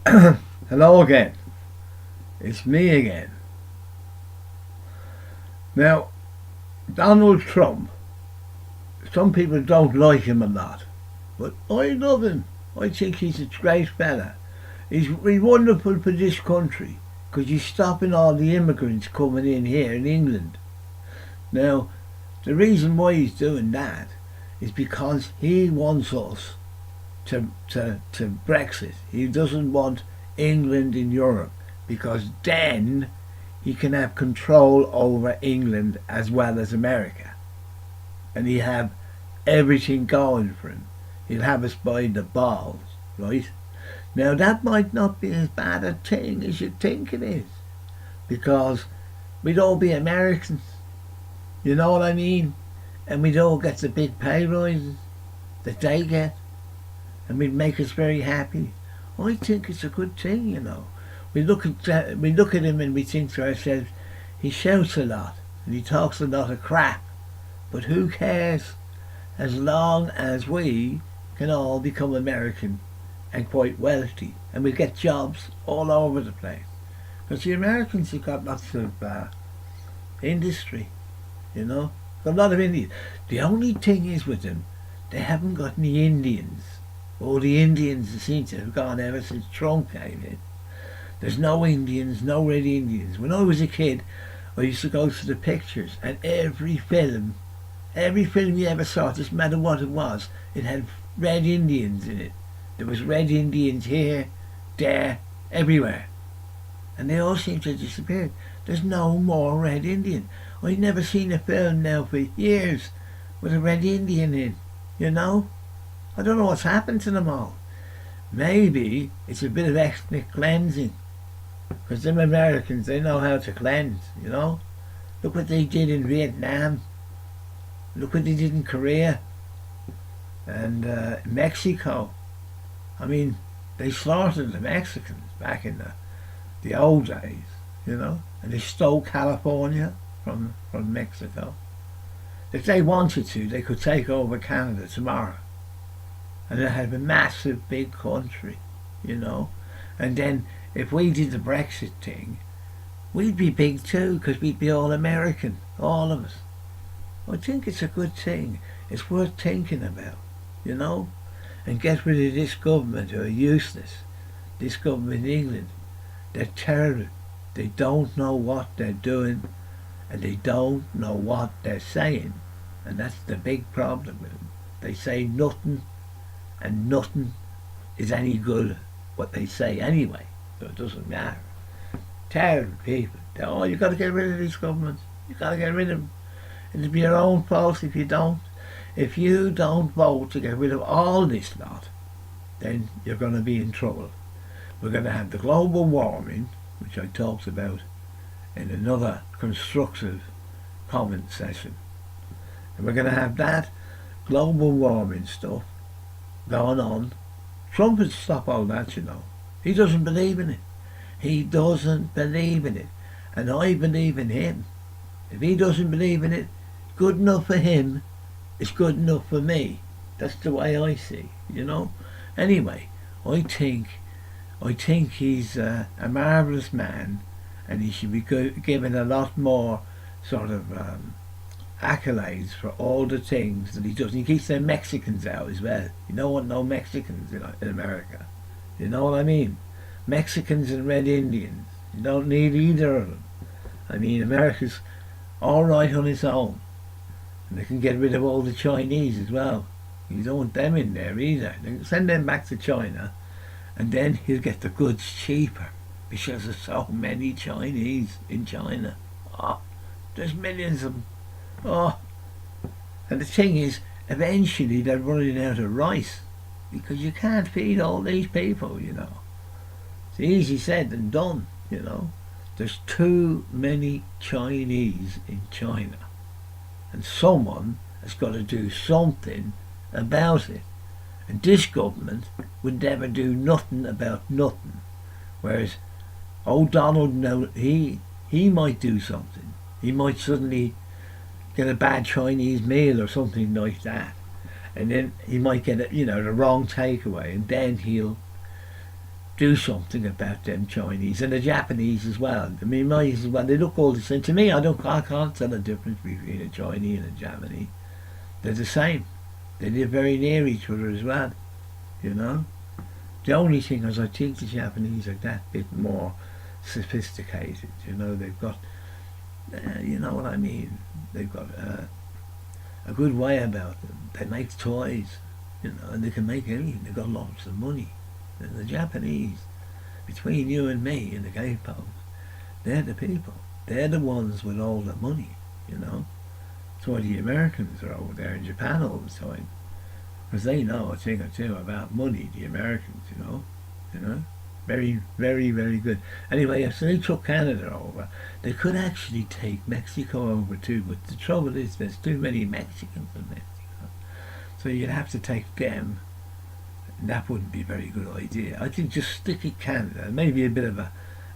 Hello again. It's me again. Now, Donald Trump, some people don't like him a lot, but I love him. I think he's a great fella. He's wonderful for this country because he's stopping all the immigrants coming in here in England. Now, the reason why he's doing that is because he wants us to Brexit. He doesn't want England in Europe because then he can have control over England as well as America. And he have everything going for him. He'll have us by the balls, right? Now that might not be as bad a thing as you think it is, because we'd all be Americans, you know what I mean? And we'd all get the big pay rises that they get, and we'd make us very happy. I think it's a good thing, you know. We look at him and we think to ourselves, he shouts a lot and he talks a lot of crap, but who cares? As long as we can all become American and quite wealthy, and we get jobs all over the place. Because the Americans have got lots of industry, you know. Got a lot of Indians. The only thing is with them, they haven't got any Indians. All the Indians seem to have gone ever since Trump came in. There's no Indians, no red Indians. When I was a kid, I used to go to the pictures, and every film you ever saw, doesn't matter what it was, it had red Indians in it. There was red Indians here, there, everywhere. And they all seem to have disappeared. There's no more red Indian. I've never seen a film now for years with a red Indian in, you know? I don't know what's happened to them all. Maybe it's a bit of ethnic cleansing. Because them Americans, they know how to cleanse, you know? Look what they did in Vietnam. Look what they did in Korea. And Mexico. I mean, they slaughtered the Mexicans back in the old days, you know? And they stole California from Mexico. If they wanted to, they could take over Canada tomorrow. And they'd have a massive big country, you know? And then if we did the Brexit thing, we'd be big too, because we'd be all American, all of us. I think it's a good thing. It's worth thinking about, you know? And get rid of this government who are useless. This government in England, they're terrible. They don't know what they're doing, and they don't know what they're saying. And that's the big problem with them. They say nothing, and nothing is any good what they say anyway. So it doesn't matter. Terrible people. Oh, you got to get rid of these governments. You got to get rid of them. It'll be your own fault if you don't. If you don't vote to get rid of all this lot, then you're going to be in trouble. We're going to have the global warming, which I talked about in another constructive comment session. And we're going to have that global warming stuff going on. Trump would stop all that, you know. He doesn't believe in it. He doesn't believe in it. And I believe in him. If he doesn't believe in it, good enough for him is good enough for me. That's the way I see, you know. Anyway, I think he's a marvellous man, and he should be given a lot more sort of accolades for all the things that he does. And he keeps their Mexicans out as well. You don't want no Mexicans in America. You know what I mean? Mexicans and red Indians. You don't need either of them. I mean, America's all right on its own. And they can get rid of all the Chinese as well. You don't want them in there either. They can send them back to China, and then he'll get the goods cheaper because there's so many Chinese in China. Oh, there's millions of them. Oh, and the thing is, eventually they're running out of rice because you can't feed all these people, you know. It's easy said than done, you know. There's too many Chinese in China, and someone has got to do something about it. And this government would never do nothing about nothing, whereas old Donald, he might do something. He might suddenly get a bad Chinese meal or something like that, and then he might get the wrong takeaway, and then he'll do something about them Chinese and the Japanese as well. I mean, they look all the same. To me, I can't tell the difference between a Chinese and a Japanese. They're the same. They live very near each other as well, you know. The only thing is I think the Japanese are that bit more sophisticated, you know. They've got, you know what I mean, they've got a good way about them. They make toys, you know, and they can make anything. They've got lots of money. And the Japanese, between you and me and the gay folks, they're the people. They're the ones with all the money, you know. That's why the Americans are over there in Japan all the time. Because they know a thing or two about money, the Americans, you know. You know? Very, very, very good. Anyway, if they took Canada over, they could actually take Mexico over too, but the trouble is there's too many Mexicans in Mexico. So you'd have to take them. And that wouldn't be a very good idea. I think just stick at Canada, maybe a bit of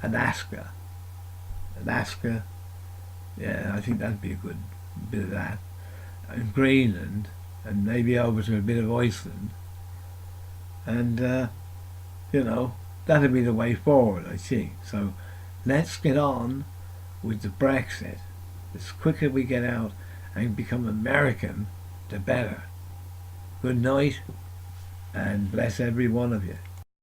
Alaska. Alaska, yeah, I think that'd be a good bit of that. And Greenland, and maybe over to a bit of Iceland. And, you know, that'd be the way forward, I think. So let's get on with the Brexit. The quicker we get out and become American, the better. Good night, and bless every one of you.